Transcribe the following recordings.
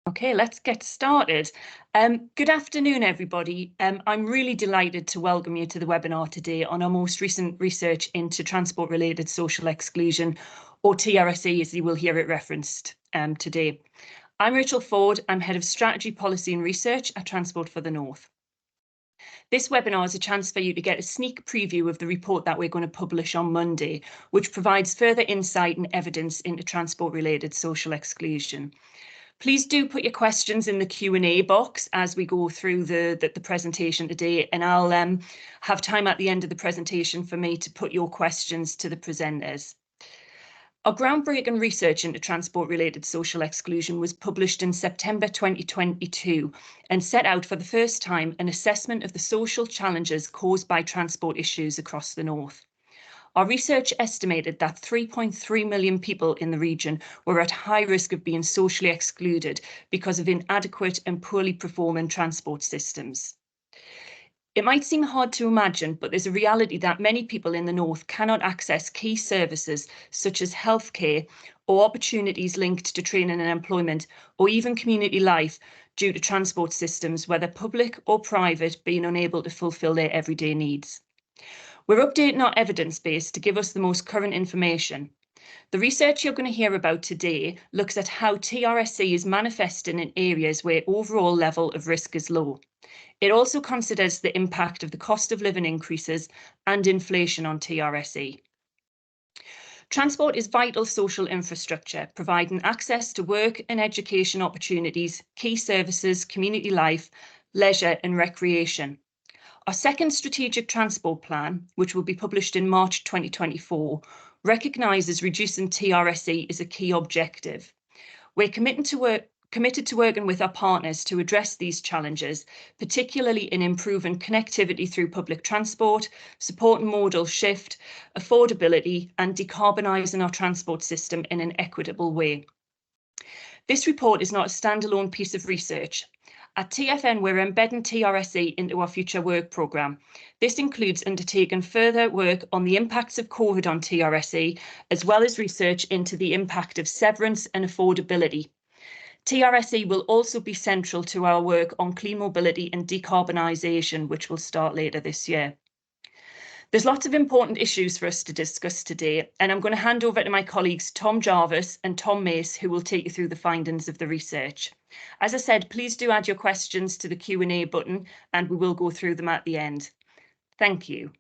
Okay, let's get started. Good afternoon, everybody. I'm really delighted to welcome you to the webinar today on our most recent research into transport-related social exclusion, or TRSE, as you will hear it referenced today. I'm Rachel Ford. I'm Head of Strategy, Policy and Research at Transport for the North. This webinar is a chance for you to get a sneak preview of the report that we're going to publish on Monday, which provides further insight and evidence into transport-related social exclusion. Please do put your questions in the Q&A box as we go through the presentation today, and I'll have time at the end of the presentation for me to put your questions to the presenters. Our groundbreaking research into transport-related social exclusion was published in September 2022 and set out for the first time an assessment of the social challenges caused by transport issues across the North. Our research estimated that 3.3 million people in the region were at high risk of being socially excluded because of inadequate and poorly performing transport systems. It might seem hard to imagine, but there's a reality that many people in the North cannot access key services such as healthcare or opportunities linked to training and employment, or even community life due to transport systems, whether public or private, being unable to fulfil their everyday needs. We're updating our evidence base to give us the most current information. The research you're going to hear about today looks at how TRSE is manifesting in areas where overall level of risk is low. It also considers the impact of the cost of living increases and inflation on TRSE. Transport is vital social infrastructure, providing access to work and education opportunities, key services, community life, leisure and recreation. Our second strategic transport plan, which will be published in March 2024, recognises reducing TRSE as a key objective. We're committed to working with our partners to address these challenges, particularly in improving connectivity through public transport, supporting modal shift, affordability, and decarbonising our transport system in an equitable way. This report is not a standalone piece of research. At TFN, we're embedding TRSE into our future work programme. This includes undertaking further work on the impacts of COVID on TRSE, as well as research into the impact of severance and affordability. TRSE will also be central to our work on clean mobility and decarbonisation, which will start later this year. There's lots of important issues for us to discuss today, and I'm going to hand over to my colleagues Tom Jarvis and Tom Mace, who will take you through the findings of the research. As I said, please do add your questions to the Q&A button, and we will go through them at the end. Thank you.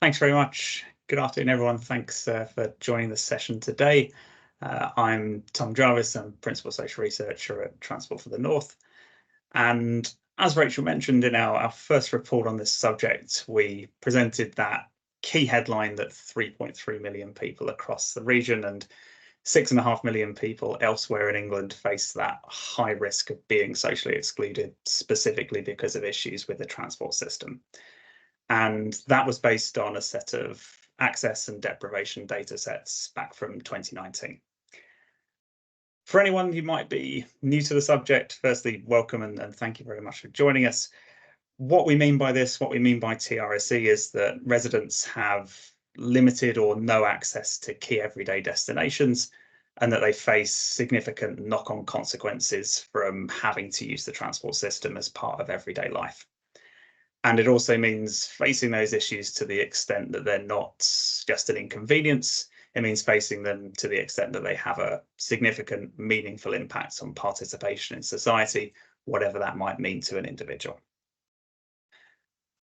Thanks very much. Good afternoon, everyone. Thanks for joining the session today. I'm Tom Jarvis. I'm Principal Social Researcher at Transport for the North. And as Rachel mentioned, in our first report on this subject, we presented that key headline that 3.3 million people across the region and 6.5 million people elsewhere in England face that high risk of being socially excluded, specifically because of issues with the transport system. And that was based on a set of access and deprivation data sets back from 2019. For anyone who might be new to the subject, firstly, welcome and thank you very much for joining us. What we mean by this, what we mean by TRSE, is that residents have limited or no access to key everyday destinations, and that they face significant knock-on consequences from having to use the transport system as part of everyday life. And it also means facing those issues to the extent that they're not just an inconvenience. It means facing them to the extent that they have a significant, meaningful impact on participation in society, whatever that might mean to an individual.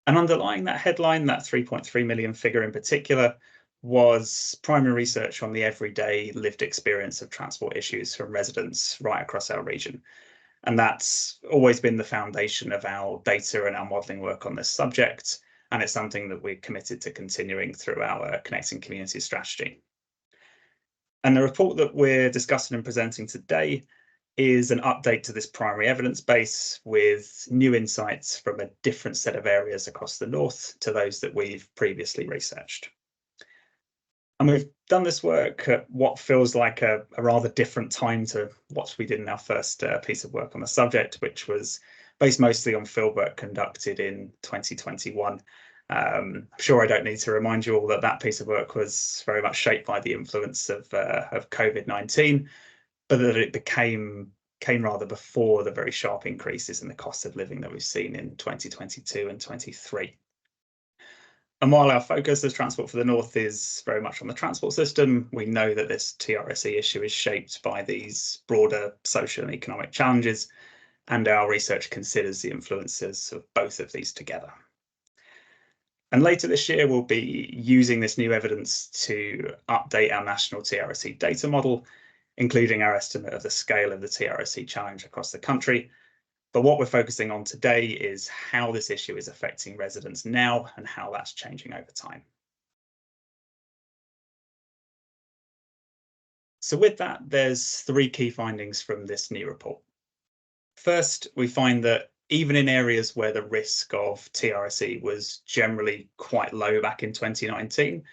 And underlying that headline, that 3.3 million figure in particular, was primary research on the everyday lived experience of transport issues from residents right across our region. And that's always been the foundation of our data and our modelling work on this subject. And it's something that we're committed to continuing through our Connecting Communities strategy. And the report that we're discussing and presenting today is an update to this primary evidence base with new insights from a different set of areas across the North to those that we've previously researched. And we've done this work at what feels like a rather different time to what we did in our first piece of work on the subject, which was based mostly on fieldwork conducted in 2021. I'm sure I don't need to remind you all that that piece of work was very much shaped by the influence of COVID-19, but that it came rather before the very sharp increases in the cost of living that we've seen in 2022 and 23. And while our focus as Transport for the North is very much on the transport system, we know that this TRSE issue is shaped by these broader social and economic challenges, and our research considers the influences of both of these together. And later this year, we'll be using this new evidence to update our national TRSE data model, including our estimate of the scale of the TRSE challenge across the country. But what we're focusing on today is how this issue is affecting residents now and how that's changing over time. So with that, there's 3 key findings from this new report. First, we find that even in areas where the risk of TRSE was generally quite low back in 2019,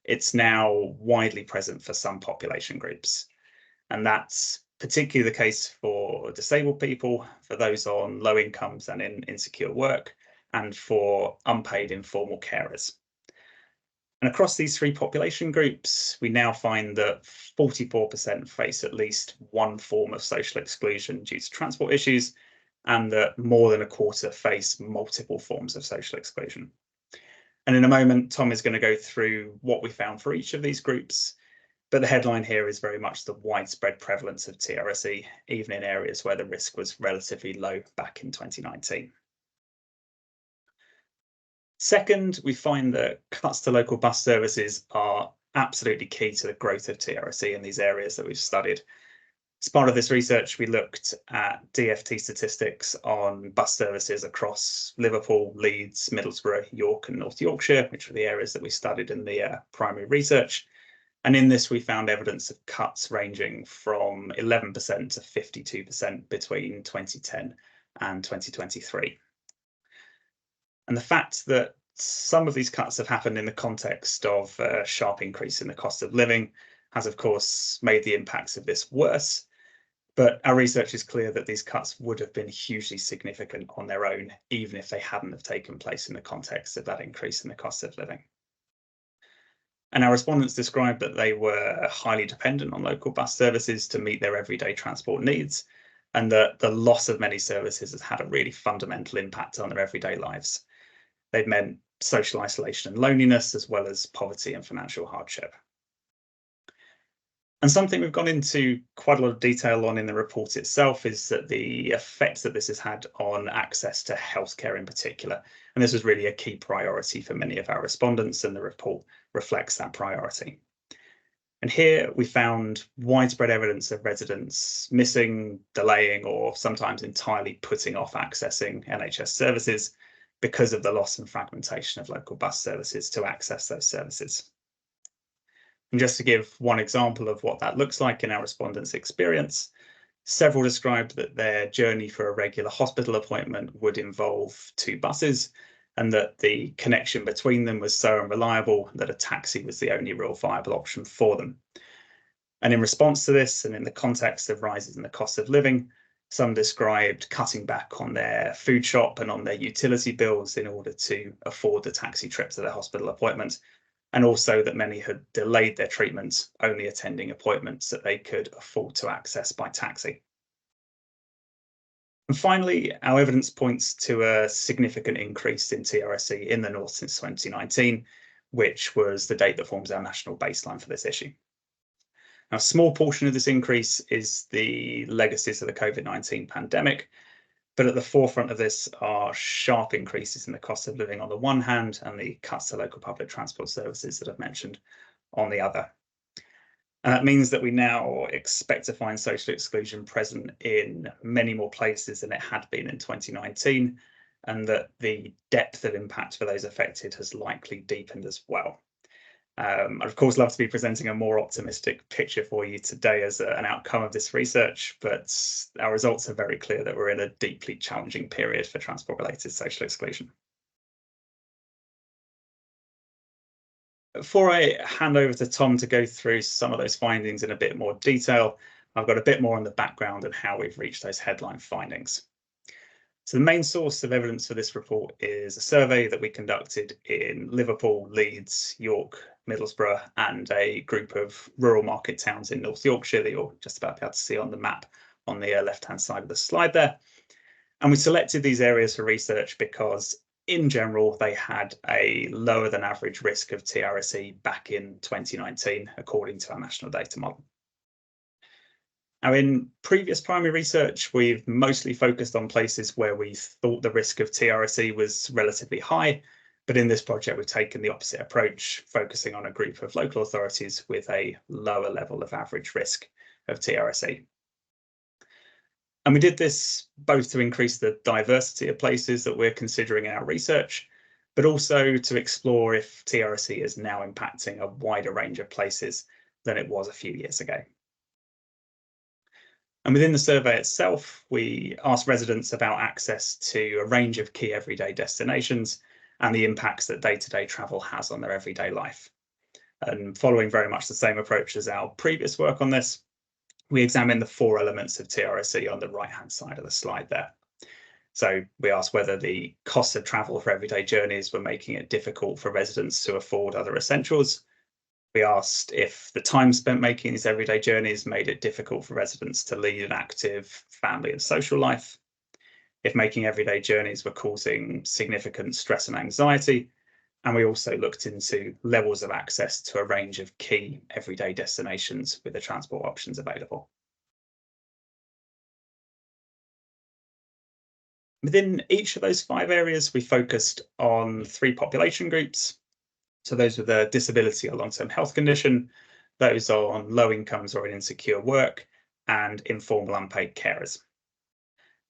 it's now widely present for some population groups. And that's particularly the case for disabled people, for those on low incomes and in insecure work, and for unpaid informal carers. And across these 3 population groups, we now find that 44% face at least one form of social exclusion due to transport issues, and that more than a quarter face multiple forms of social exclusion. And in a moment, Tom is going to go through what we found for each of these groups. But the headline here is very much the widespread prevalence of TRSE, even in areas where the risk was relatively low back in 2019. Second, we find that cuts to local bus services are absolutely key to the growth of TRSE in these areas that we've studied. As part of this research, we looked at DfT statistics on bus services across Liverpool, Leeds, Middlesbrough, York and North Yorkshire, which were the areas that we studied in the primary research. And in this, we found evidence of cuts ranging from 11% to 52% between 2010 and 2023. And the fact that some of these cuts have happened in the context of a sharp increase in the cost of living has, of course, made the impacts of this worse. But our research is clear that these cuts would have been hugely significant on their own, even if they hadn't have taken place in the context of that increase in the cost of living. And our respondents described that they were highly dependent on local bus services to meet their everyday transport needs, and that the loss of many services has had a really fundamental impact on their everyday lives. They've meant social isolation and loneliness, as well as poverty and financial hardship. And something we've gone into quite a lot of detail on in the report itself is that the effects that this has had on access to healthcare in particular. And this was really a key priority for many of our respondents, and the report reflects that priority. And here we found widespread evidence of residents missing, delaying, or sometimes entirely putting off accessing NHS services because of the loss and fragmentation of local bus services to access those services. And just to give one example of what that looks like in our respondents' experience, several described that their journey for a regular hospital appointment would involve 2 buses, and that the connection between them was so unreliable that a taxi was the only real viable option for them. And in response to this, and in the context of rises in the cost of living, some described cutting back on their food shop and on their utility bills in order to afford the taxi trip to their hospital appointment, and also that many had delayed their treatments, only attending appointments that they could afford to access by taxi. And finally, our evidence points to a significant increase in TRSE in the North since 2019, which was the date that forms our national baseline for this issue. Now, a small portion of this increase is the legacies of the COVID-19 pandemic, but at the forefront of this are sharp increases in the cost of living on the one hand, and the cuts to local public transport services that I've mentioned on the other. And that means that we now expect to find social exclusion present in many more places than it had been in 2019, and that the depth of impact for those affected has likely deepened as well. I'd of course love to be presenting a more optimistic picture for you today as an outcome of this research, but our results are very clear that we're in a deeply challenging period for transport-related social exclusion. Before I hand over to Tom to go through some of those findings in a bit more detail, I've got a bit more on the background and how we've reached those headline findings. So the main source of evidence for this report is a survey that we conducted in Liverpool, Leeds, York, Middlesbrough, and a group of rural market towns in North Yorkshire that you're just about to be able to see on the map on the left-hand side of the slide there. And we selected these areas for research because in general, they had a lower than average risk of TRSE back in 2019, according to our national data model. Now, in previous primary research, we've mostly focused on places where we thought the risk of TRSE was relatively high, but in this project, we've taken the opposite approach, focusing on a group of local authorities with a lower level of average risk of TRSE. And we did this both to increase the diversity of places that we're considering in our research, but also to explore if TRSE is now impacting a wider range of places than it was a few years ago. And within the survey itself, we asked residents about access to a range of key everyday destinations and the impacts that day-to-day travel has on their everyday life. And following very much the same approach as our previous work on this, we examined the 4 elements of TRSE on the right-hand side of the slide there. So we asked whether the costs of travel for everyday journeys were making it difficult for residents to afford other essentials. We asked if the time spent making these everyday journeys made it difficult for residents to lead an active family and social life, if making everyday journeys were causing significant stress and anxiety, and we also looked into levels of access to a range of key everyday destinations with the transport options available. Within each of those 5 areas, we focused on 3 population groups. So those with a disability or long-term health condition, those on low incomes or in insecure work, and informal unpaid carers.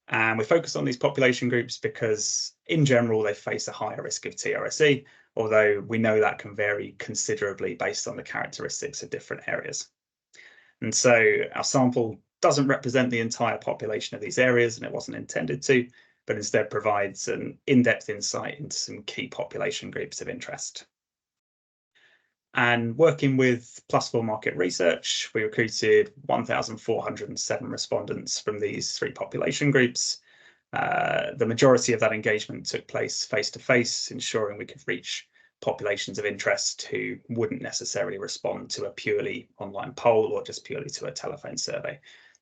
And we focus on these population groups because in general, they face a higher risk of TRSE, although we know that can vary considerably based on the characteristics of different areas. And so our sample doesn't represent the entire population of these areas, and it wasn't intended to, but instead provides an in-depth insight into some key population groups of interest. And working with +4 market research, we recruited 1,407 respondents from these 3 population groups. The majority of that engagement took place face-to-face, ensuring we could reach populations of interest who wouldn't necessarily respond to a purely online poll or just purely to a telephone survey.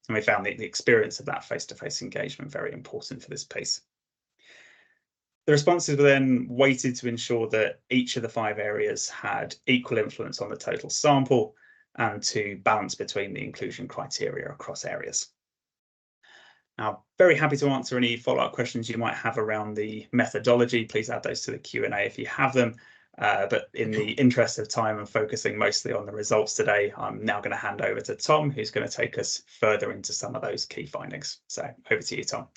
And we found the experience of that face-to-face engagement very important for this piece. The responses were then weighted to ensure that each of the 5 areas had equal influence on the total sample and to balance between the inclusion criteria across areas. Now, very happy to answer any follow-up questions you might have around the methodology. Please add those to the Q&A if you have them. But in the interest of time and focusing mostly on the results today, I'm now going to hand over to Tom, who's going to take us further into some of those key findings. So over to you, Tom.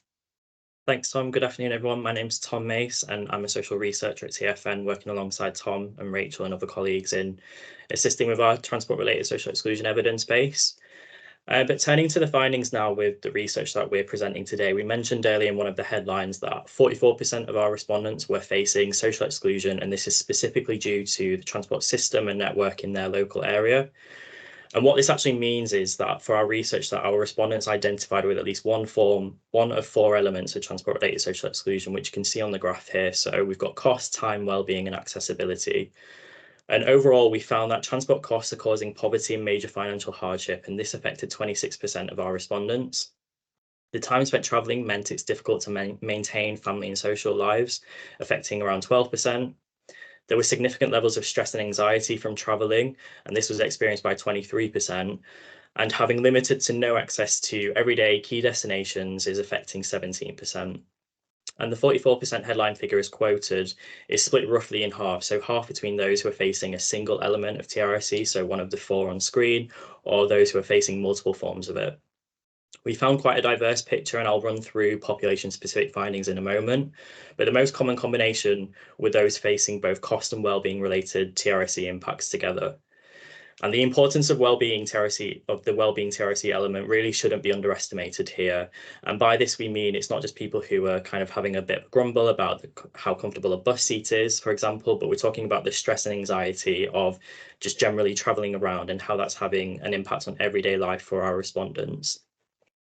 Thanks, Tom. Good afternoon, everyone. My name's Tom Mace, and I'm a social researcher at TFN, working alongside Tom and Rachel and other colleagues in assisting with our transport-related social exclusion evidence base. But turning to the findings now with the research that we're presenting today, we mentioned earlier in one of the headlines that 44% of our respondents were facing social exclusion, and this is specifically due to the transport system and network in their local area. And what this actually means is that for our research, that our respondents identified with at least one of 4 elements of transport-related social exclusion, which you can see on the graph here. So we've got cost, time, well-being, and accessibility. And overall, we found that transport costs are causing poverty and major financial hardship, and this affected 26% of our respondents. The time spent travelling meant it's difficult to maintain family and social lives, affecting around 12%. There were significant levels of stress and anxiety from travelling, and this was experienced by 23%. And having limited to no access to everyday key destinations is affecting 17%. And the 44% headline figure is quoted is split roughly in half. So half between those who are facing a single element of TRSE, so one of the 4 on screen, or those who are facing multiple forms of it. We found quite a diverse picture, and I'll run through population-specific findings in a moment. But the most common combination were those facing both cost and well-being related TRSE impacts together. And the importance of the well-being TRSE element really shouldn't be underestimated here. And by this, we mean it's not just people who are kind of having a bit of a grumble about how comfortable a bus seat is, for example, but we're talking about the stress and anxiety of just generally traveling around and how that's having an impact on everyday life for our respondents.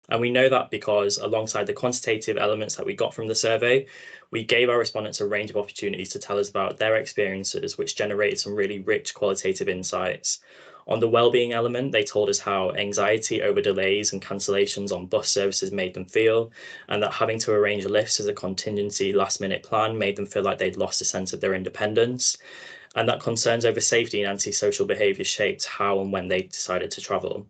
And we know that because alongside the quantitative elements that we got from the survey, we gave our respondents a range of opportunities to tell us about their experiences, which generated some really rich qualitative insights. On the well-being element, they told us how anxiety over delays and cancellations on bus services made them feel, and that having to arrange lifts as a contingency last-minute plan made them feel like they'd lost a sense of their independence, and that concerns over safety and antisocial behaviour shaped how and when they decided to travel.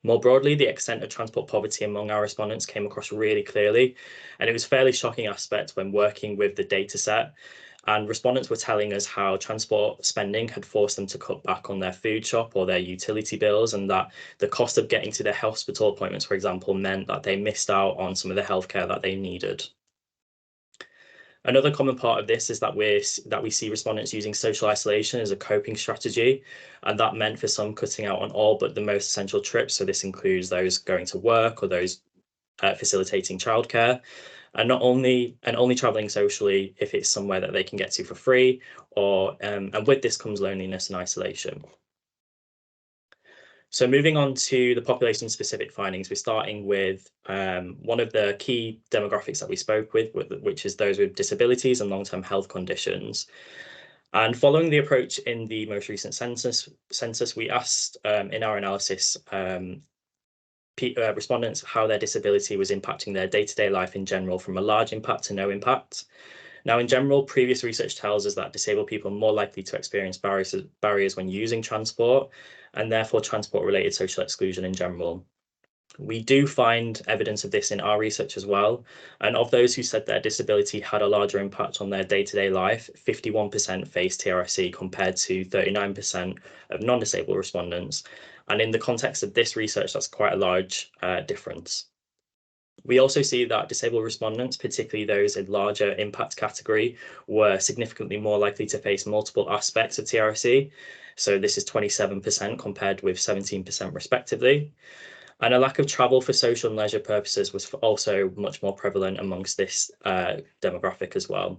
More broadly, the extent of transport poverty among our respondents came across really clearly, and it was a fairly shocking aspect when working with the data set. And respondents were telling us how transport spending had forced them to cut back on their food shop or their utility bills, and that the cost of getting to their hospital appointments, for example, meant that they missed out on some of the healthcare that they needed. Another common part of this is that we see respondents using social isolation as a coping strategy, and that meant for some cutting out on all but the most essential trips. So this includes those going to work or those facilitating childcare, and only traveling socially if it's somewhere that they can get to for free, or and with this comes loneliness and isolation. So moving on to the population-specific findings, we're starting with one of the key demographics that we spoke with, which is those with disabilities and long-term health conditions. And following the approach in the most recent census, we asked in our analysis respondents how their disability was impacting their day-to-day life in general, from a large impact to no impact. Now, in general, previous research tells us that disabled people are more likely to experience barriers when using transport, and therefore transport-related social exclusion in general. We do find evidence of this in our research as well. And of those who said their disability had a larger impact on their day-to-day life, 51% faced TRSE compared to 39% of non-disabled respondents. And in the context of this research, that's quite a large difference. We also see that disabled respondents, particularly those in larger impact category, were significantly more likely to face multiple aspects of TRSE. So this is 27% compared with 17% respectively. And a lack of travel for social and leisure purposes was also much more prevalent amongst this demographic as well.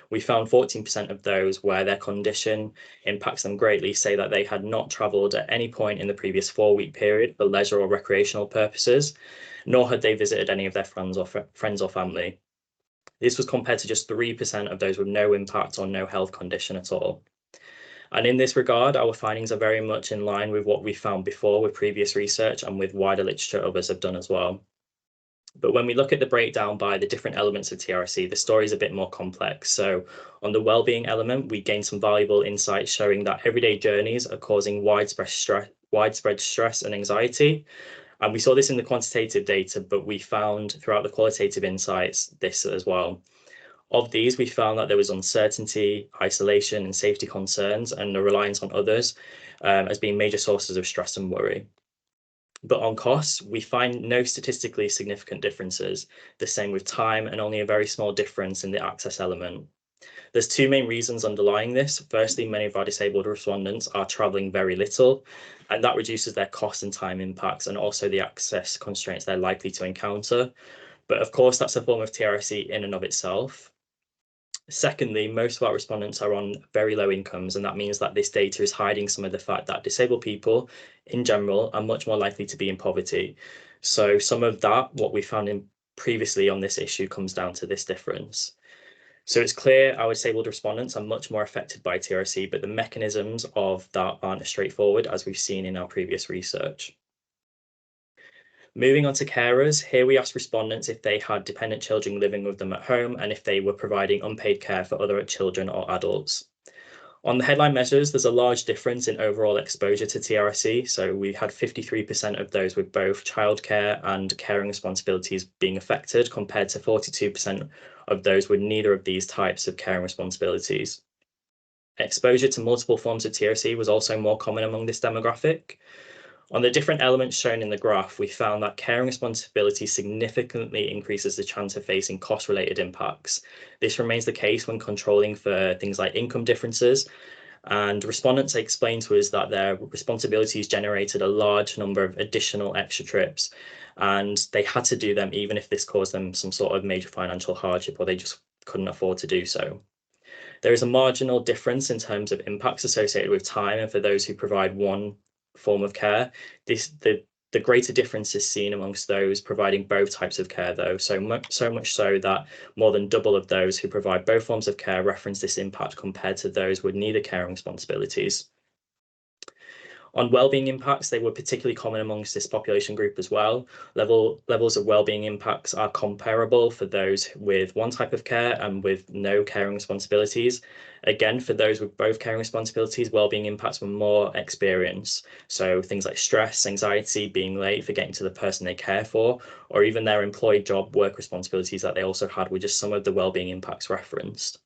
We found 14% of those where their condition impacts them greatly say that they had not travelled at any point in the previous 4-week period for leisure or recreational purposes, nor had they visited any of their friends or family. This was compared to just 3% of those with no impact or no health condition at all. And in this regard, our findings are very much in line with what we found before with previous research and with wider literature others have done as well. But when we look at the breakdown by the different elements of TRSE, the story is a bit more complex. So on the well-being element, we gained some valuable insights showing that everyday journeys are causing widespread stress and anxiety. And we saw this in the quantitative data, but we found throughout the qualitative insights this as well. Of these, we found that there was uncertainty, isolation, and safety concerns, and the reliance on others as being major sources of stress and worry. But on costs, we find no statistically significant differences, the same with time, and only a very small difference in the access element. There's two main reasons underlying this. Firstly, many of our disabled respondents are travelling very little, and that reduces their cost and time impacts, and also the access constraints they're likely to encounter. But of course, that's a form of TRSE in and of itself. Secondly, most of our respondents are on very low incomes, and that means that this data is hiding some of the fact that disabled people in general are much more likely to be in poverty. So some of that, what we found previously on this issue, comes down to this difference. So it's clear our disabled respondents are much more affected by TRSE, but the mechanisms of that aren't as straightforward as we've seen in our previous research. Moving on to carers, here we asked respondents if they had dependent children living with them at home and if they were providing unpaid care for other children or adults. On the headline measures, there's a large difference in overall exposure to TRSE. So we had 53% of those with both childcare and caring responsibilities being affected, compared to 42% of those with neither of these types of caring responsibilities. Exposure to multiple forms of TRSE was also more common among this demographic. On the different elements shown in the graph, we found that caring responsibility significantly increases the chance of facing cost-related impacts. This remains the case when controlling for things like income differences, and respondents explained to us that their responsibilities generated a large number of additional extra trips, and they had to do them even if this caused them some sort of major financial hardship or they just couldn't afford to do so. There is a marginal difference in terms of impacts associated with time, and for those who provide one form of care, the The greater difference is seen amongst those providing both types of care, though, so much so that more than double of those who provide both forms of care reference this impact compared to those with neither caring responsibilities. On wellbeing impacts, they were particularly common amongst this population group as well. Levels of wellbeing impacts are comparable for those with one type of care and with no caring responsibilities. Again, for those with both caring responsibilities, wellbeing impacts were more experienced. So things like stress, anxiety, being late, forgetting to the person they care for, or even their employed job work responsibilities that they also had were just some of the wellbeing impacts referenced.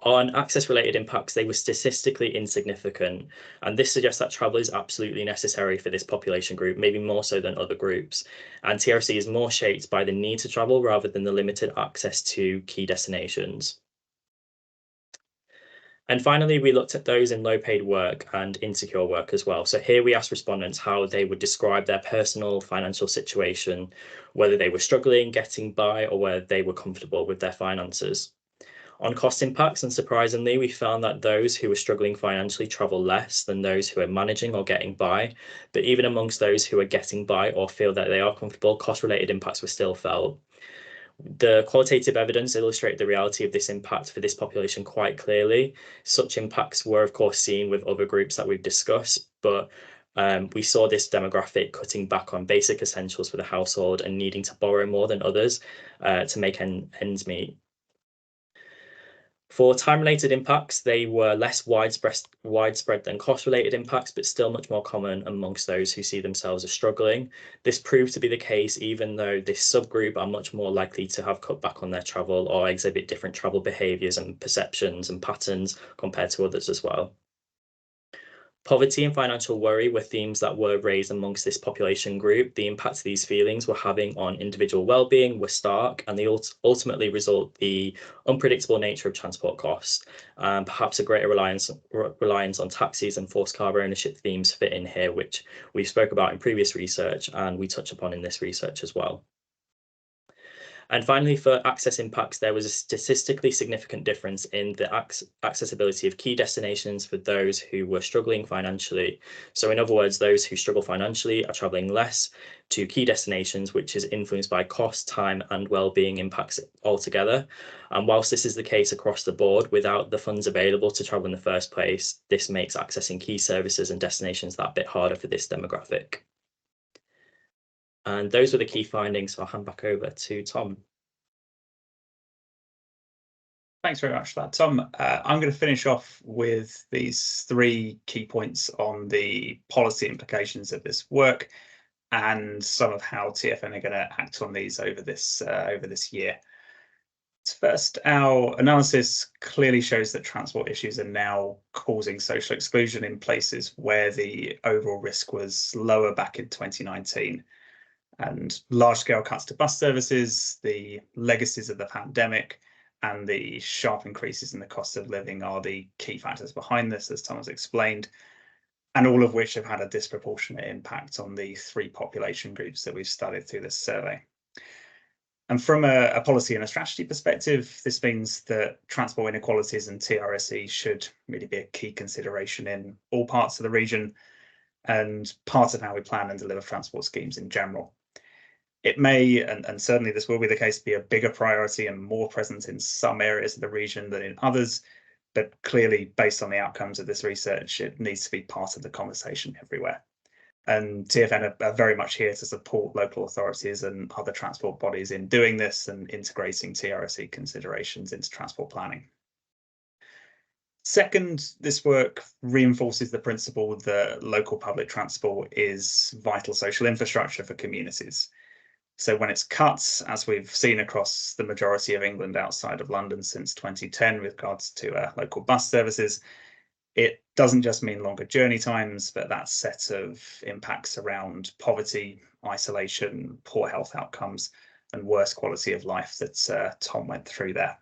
On access-related impacts, they were statistically insignificant, and this suggests that travel is absolutely necessary for this population group, maybe more so than other groups. And TRC is more shaped by the need to travel rather than the limited access to key destinations. And finally, we looked at those in low-paid work and insecure work as well. So here we asked respondents how they would describe their personal financial situation, whether they were struggling, getting by, or whether they were comfortable with their finances. On cost impacts, unsurprisingly, we found that those who were struggling financially travel less than those who are managing or getting by. But even amongst those who are getting by or feel that they are comfortable, cost-related impacts were still felt. The qualitative evidence illustrated the reality of this impact for this population quite clearly. Such impacts were, of course, seen with other groups that we've discussed, but we saw this demographic cutting back on basic essentials for the household and needing to borrow more than others to make ends meet. For time-related impacts, they were less widespread than cost-related impacts, but still much more common amongst those who see themselves as struggling. This proved to be the case even though this subgroup are much more likely to have cut back on their travel or exhibit different travel behaviours and perceptions and patterns compared to others as well. Poverty and financial worry were themes that were raised amongst this population group. The impacts these feelings were having on individual well-being were stark, and they ultimately result the unpredictable nature of transport costs. Perhaps a greater reliance on taxis and forced car ownership themes fit in here, which we spoke about in previous research and we touch upon in this research as well. And finally, for access impacts, there was a statistically significant difference in the accessibility of key destinations for those who were struggling financially. So in other words, those who struggle financially are travelling less to key destinations, which is influenced by cost, time and well-being impacts altogether. And whilst this is the case across the board, without the funds available to travel in the first place, this makes accessing key services and destinations that bit harder for this demographic. And those were the key findings, so I'll hand back over to Tom. Thanks very much for that, Tom. I'm going to finish off with these 3 key points on the policy implications of this work and some of how TFN are going to act on these over this year. First, our analysis clearly shows that transport issues are now causing social exclusion in places where the overall risk was lower back in 2019. And large-scale cuts to bus services, the legacies of the pandemic, and the sharp increases in the cost of living are the key factors behind this, as Tom has explained, and all of which have had a disproportionate impact on the 3 population groups that we've studied through this survey. And from a policy and a strategy perspective, this means that transport inequalities and TRSE should really be a key consideration in all parts of the region and part of how we plan and deliver transport schemes in general. It may, and certainly this will be the case, be a bigger priority and more present in some areas of the region than in others, but clearly based on the outcomes of this research, it needs to be part of the conversation everywhere. And TFN are very much here to support local authorities and other transport bodies in doing this and integrating TRSE considerations into transport planning. Second, this work reinforces the principle that local public transport is vital social infrastructure for communities. So when it's cut, as we've seen across the majority of England outside of London since 2010 with regards to local bus services, it doesn't just mean longer journey times, but that set of impacts around poverty, isolation, poor health outcomes, and worse quality of life that Tom went through there.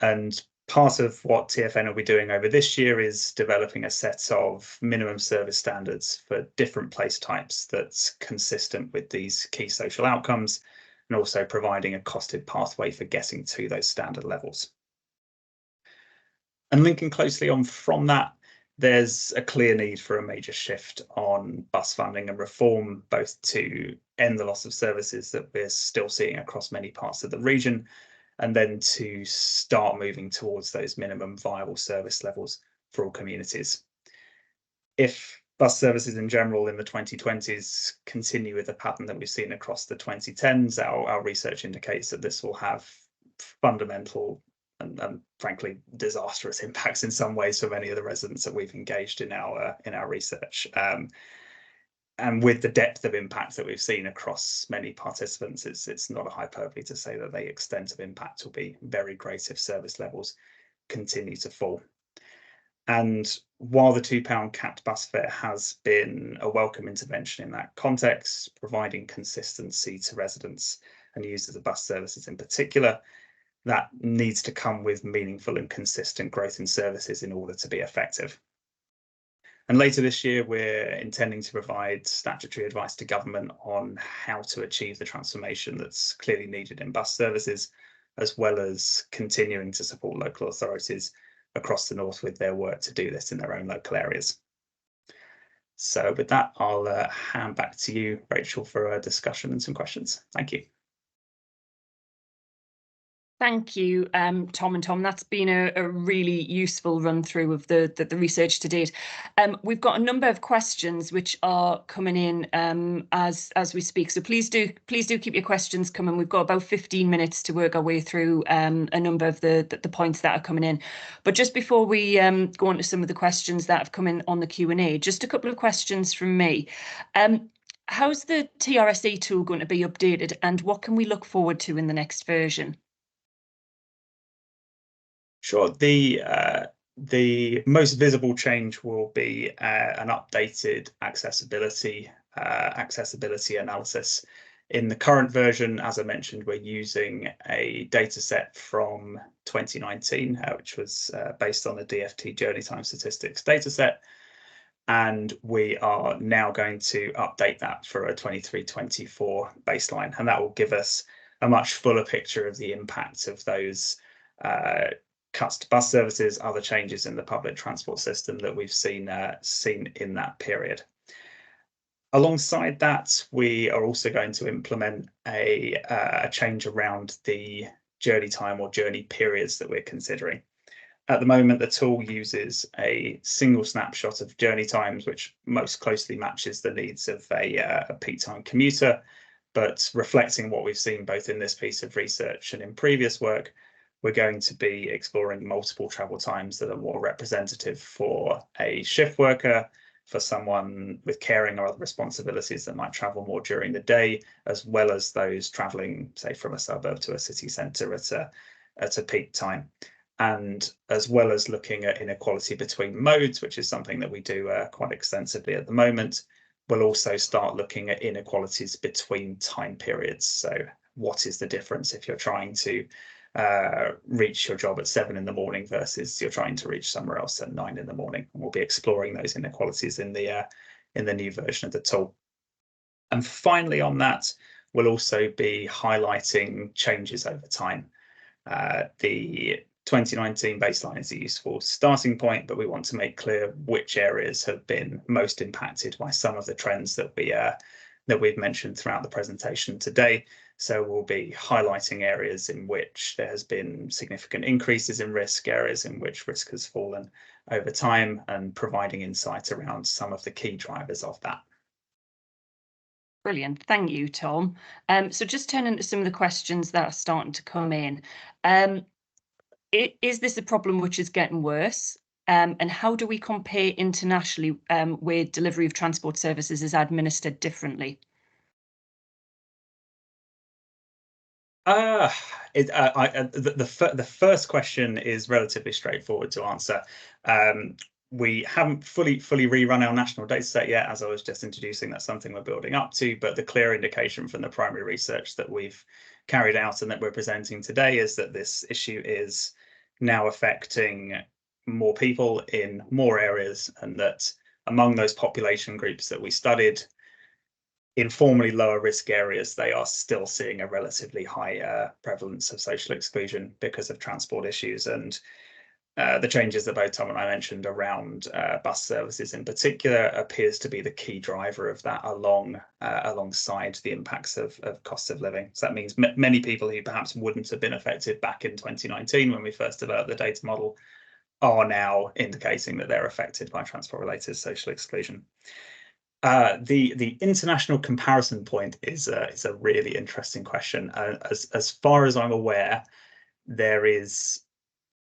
And part of what TFN will be doing over this year is developing a set of minimum service standards for different place types that's consistent with these key social outcomes, and also providing a costed pathway for getting to those standard levels. And linking closely on from that, there's a clear need for a major shift on bus funding and reform, both to end the loss of services that we're still seeing across many parts of the region, and then to start moving towards those minimum viable service levels for all communities. If bus services in general in the 2020s continue with the pattern that we've seen across the 2010s, our research indicates that this will have fundamental and frankly disastrous impacts in some ways for many of the residents that we've engaged in our research. And with the depth of impact that we've seen across many participants, it's not a hyperbole to say that the extent of impact will be very great if service levels continue to fall. And while the £2 capped bus fare has been a welcome intervention in that context, providing consistency to residents and users of bus services in particular, that needs to come with meaningful and consistent growth in services in order to be effective. And later this year, we're intending to provide statutory advice to government on how to achieve the transformation that's clearly needed in bus services, as well as continuing to support local authorities across the north with their work to do this in their own local areas. So with that, I'll hand back to you, Rachel, for a discussion and some questions. Thank you. Thank you, Tom and Tom. That's been a really useful run through of the research to date. We've got a number of questions which are coming in as we speak. So please do keep your questions coming. We've got about 15 minutes to work our way through a number of the points that are coming in. But just before we go on to some of the questions that have come in on the Q&A, just a couple of questions from me. How's the TRSE tool going to be updated, and what can we look forward to in the next version? Sure. The most visible change will be an updated accessibility analysis. In the current version, as I mentioned, we're using a data set from 2019, which was based on the DFT Journey Time Statistics data set. And we are now going to update that for a 23-24 baseline. And that will give us a much fuller picture of the impact of those cuts to bus services, other changes in the public transport system that we've seen in that period. Alongside that, we are also going to implement a change around the journey time or journey periods that we're considering. At the moment, the tool uses a single snapshot of journey times, which most closely matches the needs of a peak time commuter. But reflecting what we've seen both in this piece of research and in previous work, we're going to be exploring multiple travel times that are more representative for a shift worker, for someone with caring or other responsibilities that might travel more during the day, as well as those traveling, say, from a suburb to a city centre at a peak time. And as well as looking at inequality between modes, which is something that we do quite extensively at the moment, we'll also start looking at inequalities between time periods. So what is the difference if you're trying to reach your job at 7 in the morning versus you're trying to reach somewhere else at 9 in the morning? And we'll be exploring those inequalities in the new version of the tool. And finally on that, we'll also be highlighting changes over time. The 2019 baseline is a useful starting point, but we want to make clear which areas have been most impacted by some of the trends that we've mentioned throughout the presentation today. So we'll be highlighting areas in which there has been significant increases in risk, areas in which risk has fallen over time, and providing insight around some of the key drivers of that. Brilliant. Thank you, Tom. So just turning to some of the questions that are starting to come in. Is this a problem which is getting worse? And how do we compare internationally where delivery of transport services is administered differently? The first question is relatively straightforward to answer. We haven't fully rerun our national data set yet, as I was just introducing. That's something we're building up to, but the clear indication from the primary research that we've carried out and that we're presenting today is that this issue is now affecting more people in more areas, and that among those population groups that we studied, in formerly lower risk areas, they are still seeing a relatively high prevalence of social exclusion because of transport issues. And the changes that both Tom and I mentioned around bus services in particular appears to be the key driver of that alongside the impacts of cost of living. So that means many people who perhaps wouldn't have been affected back in 2019 when we first developed the data model are now indicating that they're affected by transport-related social exclusion. The international comparison point is a really interesting question. As far as I'm aware, there is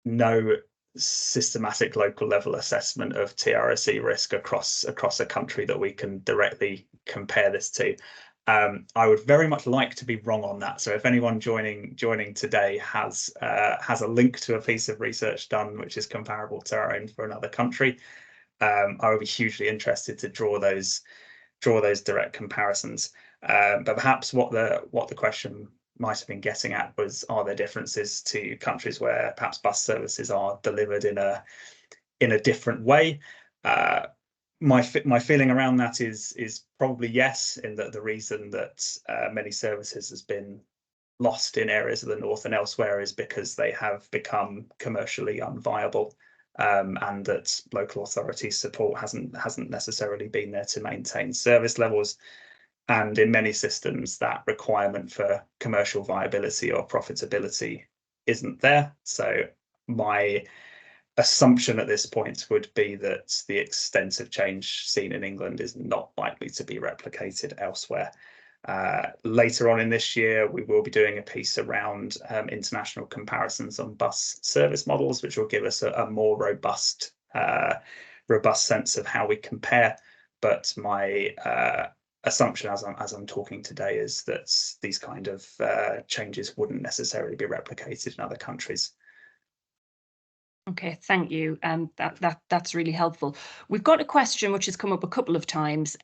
no systematic local level assessment of TRSE risk across a country that we can directly compare this to. I would very much like to be wrong on that. So if anyone joining today has a link to a piece of research done which is comparable to our own for another country, I would be hugely interested to draw those direct comparisons. But perhaps what the question might have been getting at was, are there differences to countries where perhaps bus services are delivered in a different way? My feeling around that is probably yes, in that the reason that many services has been lost in areas of the north and elsewhere is because they have become commercially unviable, and that local authority support hasn't necessarily been there to maintain service levels. And in many systems, that requirement for commercial viability or profitability isn't there. So my assumption at this point would be that the extent of change seen in England is not likely to be replicated elsewhere. Later on in this year, we will be doing a piece around international comparisons on bus service models, which will give us a more robust sense of how we compare. But my assumption as I'm talking today is that these kind of changes wouldn't necessarily be replicated in other countries. Okay, thank you. That's really helpful. We've got a question which has come up a couple of times.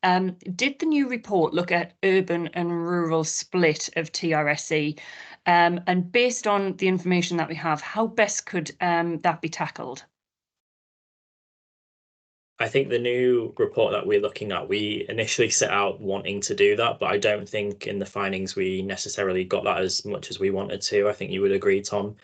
Did the new report look at urban and rural split of TRSE? And based on the information that we have, how best could that be tackled? I think the new report that we're looking at, we initially set out wanting to do that, but I don't think in the findings we necessarily got that as much as we wanted to. I think you would agree, Tom.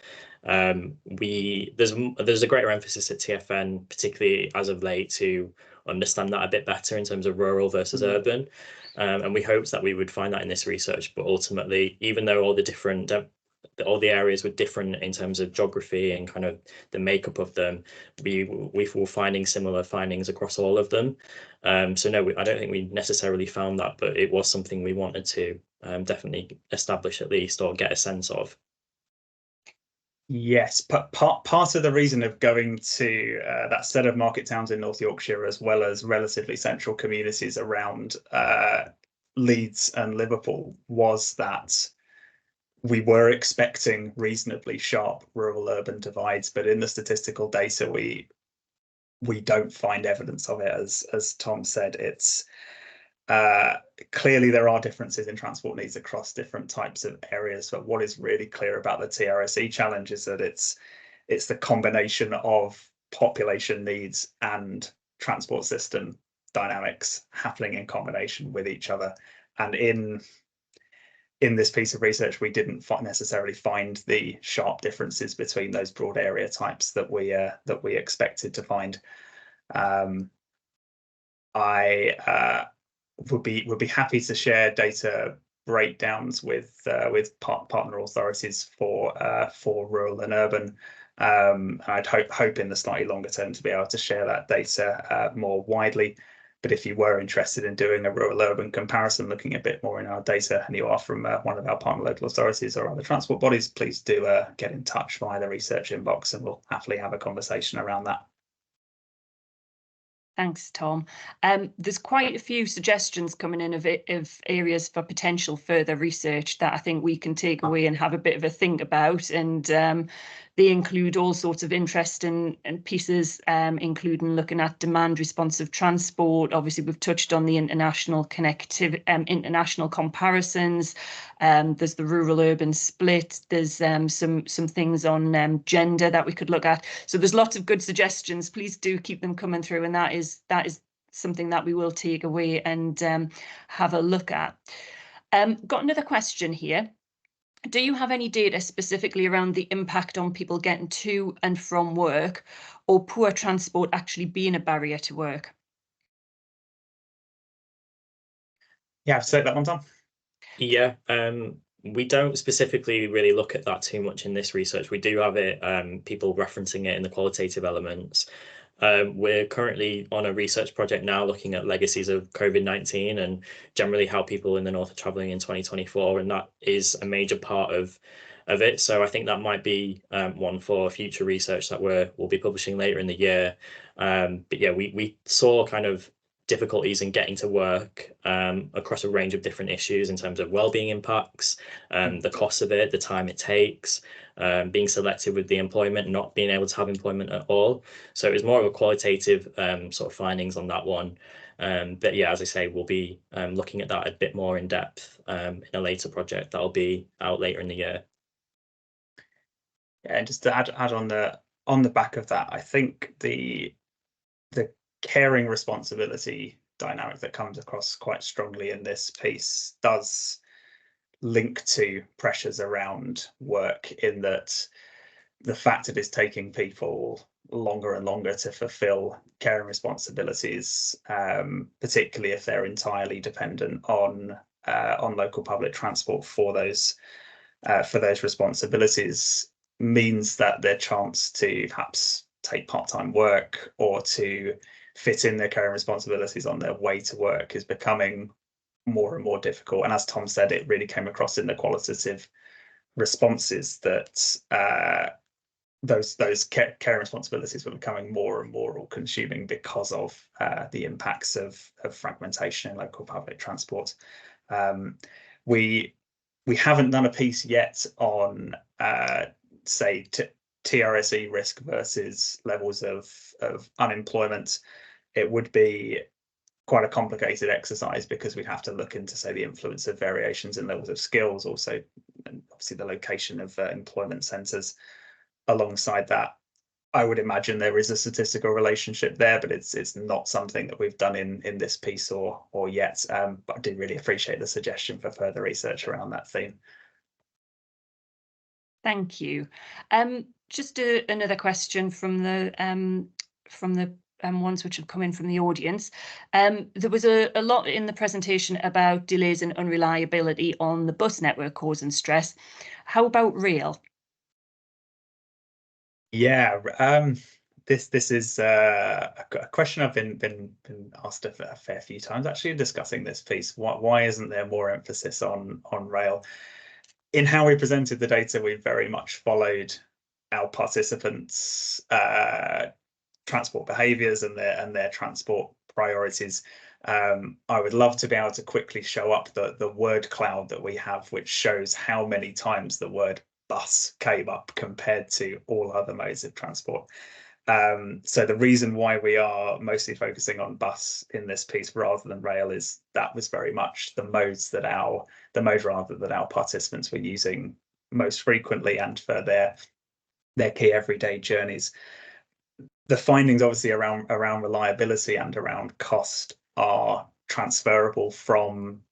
There's a greater emphasis at TFN, particularly as of late, to understand that a bit better in terms of rural versus urban. And we hoped that we would find that in this research, but ultimately, even though all the areas were different in terms of geography and kind of the makeup of them, we were finding similar findings across all of them. So no, I don't think we necessarily found that, but it was something we wanted to definitely establish at least, or get a sense of. Yes, but part of the reason of going to that set of market towns in North Yorkshire, as well as relatively central communities around Leeds and Liverpool, was that we were expecting reasonably sharp rural-urban divides, but in the statistical data, we don't find evidence of it. As Tom said, it's clearly there are differences in transport needs across different types of areas, but what is really clear about the TRSE challenge is that it's the combination of population needs and transport system dynamics happening in combination with each other. And in this piece of research, we didn't necessarily find the sharp differences between those broad area types that we expected to find. I would be happy to share data breakdowns with partner authorities for rural and urban. I'd hope in the slightly longer term to be able to share that data more widely. But if you were interested in doing a rural-urban comparison, looking a bit more in our data, and you are from one of our partner local authorities or other transport bodies, please do get in touch via the research inbox, and we'll happily have a conversation around that. Thanks, Tom. There's quite a few suggestions coming in of areas for potential further research that I think we can take away and have a bit of a think about. And they include all sorts of interesting pieces, including looking at demand responsive transport. Obviously, we've touched on the international connectivity, international comparisons. There's the rural-urban split. There's some things on gender that we could look at. So there's lots of good suggestions. Please do keep them coming through, and that is something that we will take away and have a look at. Got another question here. Do you have any data specifically around the impact on people getting to and from work, or poor transport actually being a barrier to work? Yeah, so that one, Tom. Yeah, we don't specifically really look at that too much in this research. We do have it, people referencing it in the qualitative elements. We're currently on a research project now looking at legacies of COVID-19 and generally how people in the North are travelling in 2024, and that is a major part of it. So I think that might be one for future research that we'll be publishing later in the year. But yeah, we saw kind of difficulties in getting to work across a range of different issues in terms of wellbeing impacts, the cost of it, the time it takes, being selective with the employment, not being able to have employment at all. So it was more of a qualitative sort of findings on that one. But yeah, as I say, we'll be looking at that a bit more in depth in a later project that'll be out later in the year. Yeah, and just to add on the back of that, I think the caring responsibility dynamic that comes across quite strongly in this piece does link to pressures around work, in that the fact it is taking people longer and longer to fulfill care and responsibilities, particularly if they're entirely dependent on local public transport for those responsibilities, means that their chance to perhaps take part-time work or to fit in their care and responsibilities on their way to work is becoming more and more difficult. And as Tom said, it really came across in the qualitative responses that those care responsibilities were becoming more and more all-consuming because of the impacts of fragmentation in local public transport. We haven't done a piece yet on say TRSE risk versus levels of unemployment. It would be quite a complicated exercise because we'd have to look into, say, the influence of variations in levels of skills, also, and obviously the location of employment centres. Alongside that, I would imagine there is a statistical relationship there, but it's not something that we've done in this piece or yet. But I do really appreciate the suggestion for further research around that theme. Thank you. Just another question from the ones which have come in from the audience. There was a lot in the presentation about delays and unreliability on the bus network causing stress. How about rail? Yeah, this is a question I've been asked a fair few times actually discussing this piece. Why isn't there more emphasis on rail? In how we presented the data, we very much followed our participants' transport behaviours and their transport priorities. I would love to be able to quickly show up the word cloud that we have, which shows how many times the word bus came up compared to all other modes of transport. So the reason why we are mostly focusing on bus in this piece rather than rail is that was very much the mode that our participants were using most frequently and for their key everyday journeys. The findings obviously around reliability and around cost are transferable from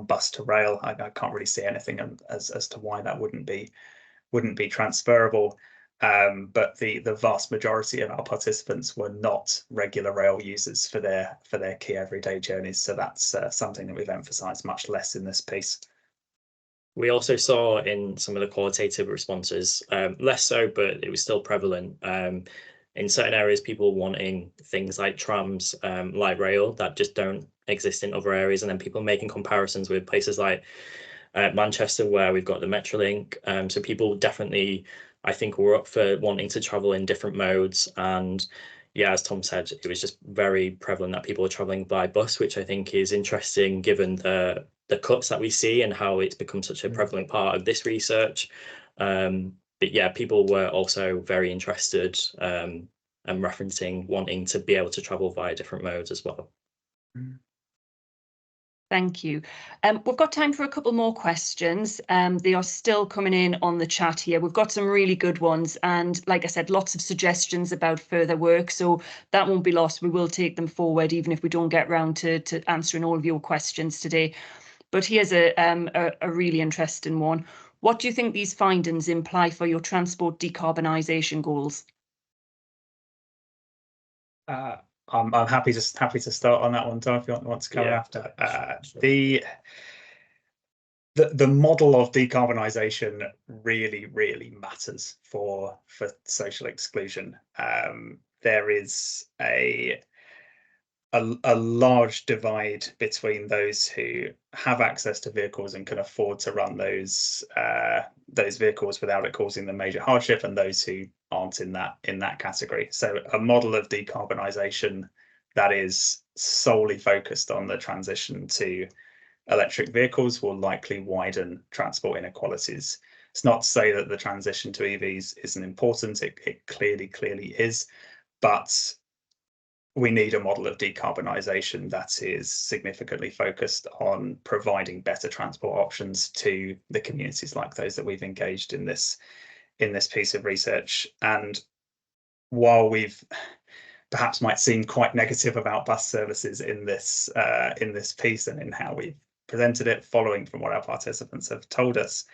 bus to rail. I can't really see anything as to why that wouldn't be transferable. But the vast majority of our participants were not regular rail users for their key everyday journeys. So that's something that we've emphasised much less in this piece. We also saw in some of the qualitative responses, less so, but it was still prevalent. In certain areas, people wanting things like trams, light rail that just don't exist in other areas, and then people making comparisons with places like Manchester, where we've got the Metrolink. So people definitely, I think, were up for wanting to travel in different modes. And yeah, as Tom said, it was just very prevalent that people were traveling by bus, which I think is interesting given the cuts that we see and how it's become such a prevalent part of this research. But yeah, people were also very interested and referencing wanting to be able to travel via different modes as well. Thank you. We've got time for a couple more questions. They are still coming in on the chat here. We've got some really good ones, and like I said, lots of suggestions about further work, so that won't be lost. We will take them forward even if we don't get round to answering all of your questions today. But here's a really interesting one. What do you think these findings imply for your transport decarbonisation goals? I'm happy to start on that one, Tom, if you want to come after. The model of decarbonisation really matters for social exclusion. There is a large divide between those who have access to vehicles and can afford to run those vehicles without it causing them major hardship, and those who aren't in that category. So a model of decarbonisation that is solely focused on the transition to electric vehicles will likely widen transport inequalities. It's not to say that the transition to EVs isn't important. It clearly is, but we need a model of decarbonisation that is significantly focused on providing better transport options to the communities like those that we've engaged in this piece of research. And while we've perhaps might seem quite negative about bus services in this piece and in how we've presented it, following from what our participants have told us,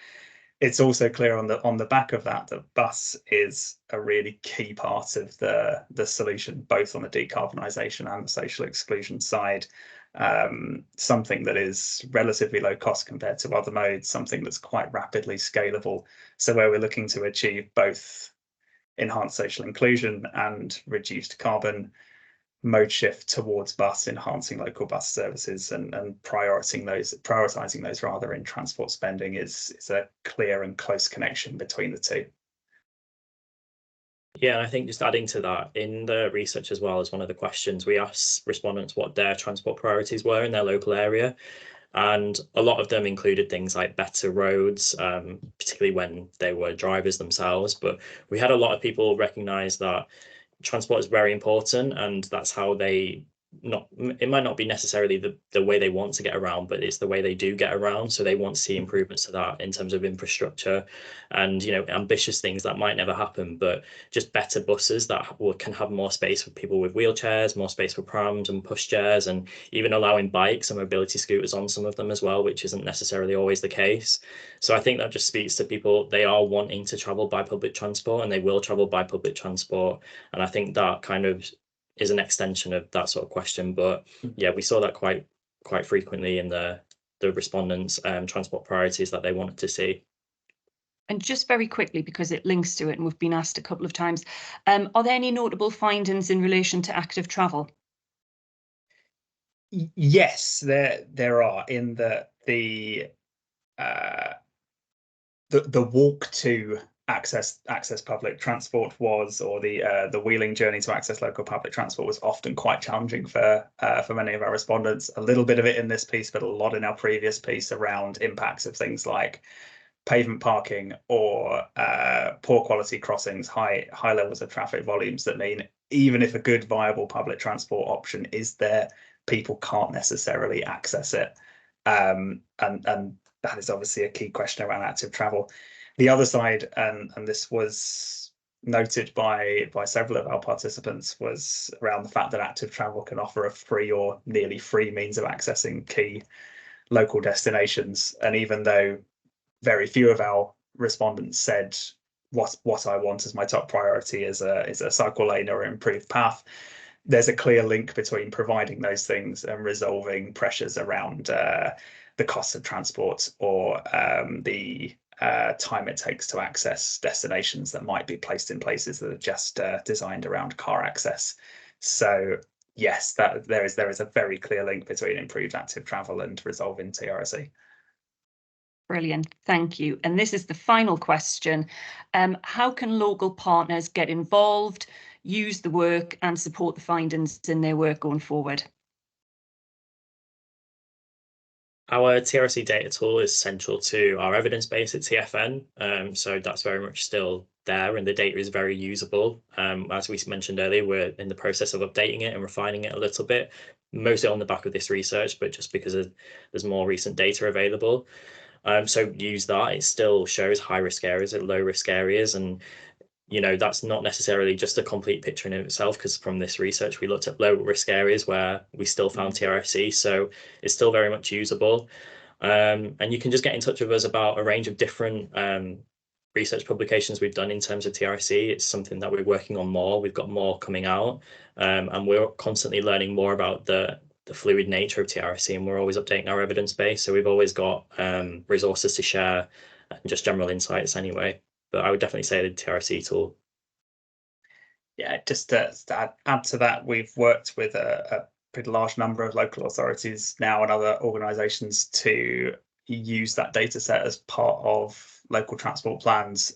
it's also clear on the back of that bus is a really key part of the solution, both on the decarbonisation and the social exclusion side. Something that is relatively low cost compared to other modes, something that's quite rapidly scalable. So where we're looking to achieve both enhanced social inclusion and reduced carbon, mode shift towards bus, enhancing local bus services and prioritizing those rather in transport spending is a clear and close connection between the two. Yeah, and I think just adding to that, in the research as well as one of the questions, we asked respondents what their transport priorities were in their local area. And a lot of them included things like better roads, particularly when they were drivers themselves. But we had a lot of people recognise that transport is very important, and that's how it might not be necessarily the way they want to get around, but it's the way they do get around. So they want to see improvements to that in terms of infrastructure and, you know, ambitious things that might never happen, but just better buses that can have more space for people with wheelchairs, more space for prams and pushchairs, and even allowing bikes and mobility scooters on some of them as well, which isn't necessarily always the case. So I think that just speaks to people. They are wanting to travel by public transport, and they will travel by public transport. And I think that kind of is an extension of that sort of question. But yeah, we saw that quite frequently in the respondents' transport priorities that they wanted to see. And just very quickly, because it links to it and we've been asked a couple of times, are there any notable findings in relation to active travel? Yes, there are. In the walk to access public transport was, or the wheeling journey to access local public transport was often quite challenging for many of our respondents. A little bit of it in this piece, but a lot in our previous piece around impacts of things like pavement parking or poor quality crossings, high levels of traffic volumes that mean even if a good viable public transport option is there, people can't necessarily access it. And that is obviously a key question around active travel. The other side, and this was noted by several of our participants, was around the fact that active travel can offer a free or nearly free means of accessing key local destinations. And even though very few of our respondents said what I want as my top priority is a cycle lane or improved path, there's a clear link between providing those things and resolving pressures around the cost of transport or the time it takes to access destinations that might be placed in places that are just designed around car access. So yes, that there is a very clear link between improved active travel and resolving TRSE. Brilliant, thank you. And this is the final question. How can local partners get involved, use the work and support the findings in their work going forward? Our TRSE data tool is central to our evidence base at TFN, so that's very much still there, and the data is very usable. As we mentioned earlier, we're in the process of updating it and refining it a little bit, mostly on the back of this research, but just because there's more recent data available. So use that. It still shows high risk areas and low risk areas, and you know, that's not necessarily just a complete picture in itself, because from this research we looked at low risk areas where we still found TRSE, so it's still very much usable. And you can just get in touch with us about a range of different research publications we've done in terms of TRC. It's something that we're working on more. We've got more coming out, and we're constantly learning more about the fluid nature of TRC, and we're always updating our evidence base. So we've always got resources to share and just general insights anyway. But I would definitely say the TRC tool. Yeah, just to add to that, we've worked with a pretty large number of local authorities now and other organisations to use that data set as part of local transport plans.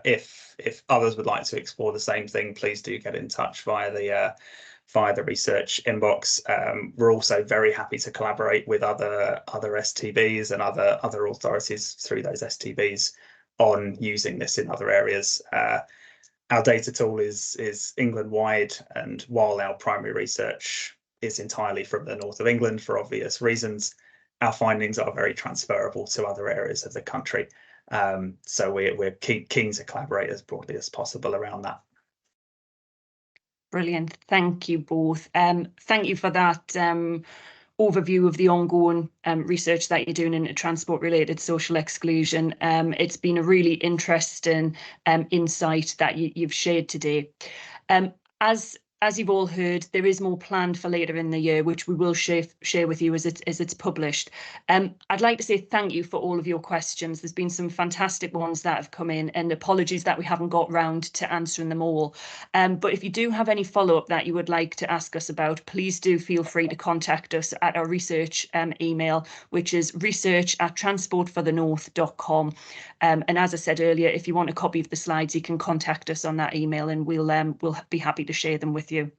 If others would like to explore the same thing, please do get in touch via the research inbox. We're also very happy to collaborate with other STBs and other authorities through those STBs on using this in other areas. Our data tool is England-wide, and while our primary research is entirely from the north of England for obvious reasons, our findings are very transferable to other areas of the country. So we're keen to collaborate as broadly as possible around that. Brilliant. Thank you both. Thank you for that overview of the ongoing research that you're doing into transport-related social exclusion. It's been a really interesting insight that you've shared today. As you've all heard, there is more planned for later in the year, which we will share with you as it's published. I'd like to say thank you for all of your questions. There's been some fantastic ones that have come in, and apologies that we haven't got round to answering them all. But if you do have any follow-up that you would like to ask us about, please do feel free to contact us at our research email, which is research@transportforthenorth.com. And as I said earlier, if you want a copy of the slides, you can contact us on that email, and we'll be happy to share them with you.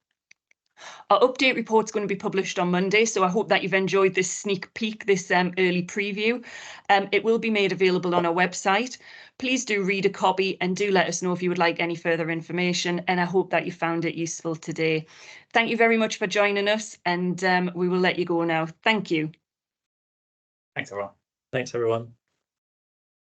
Our update report is going to be published on Monday, so I hope that you've enjoyed this sneak peek, this early preview. It will be made available on our website. Please do read a copy and do let us know if you would like any further information, and I hope that you found it useful today. Thank you very much for joining us, and we will let you go now. Thank you. Thanks, everyone. Thanks, everyone.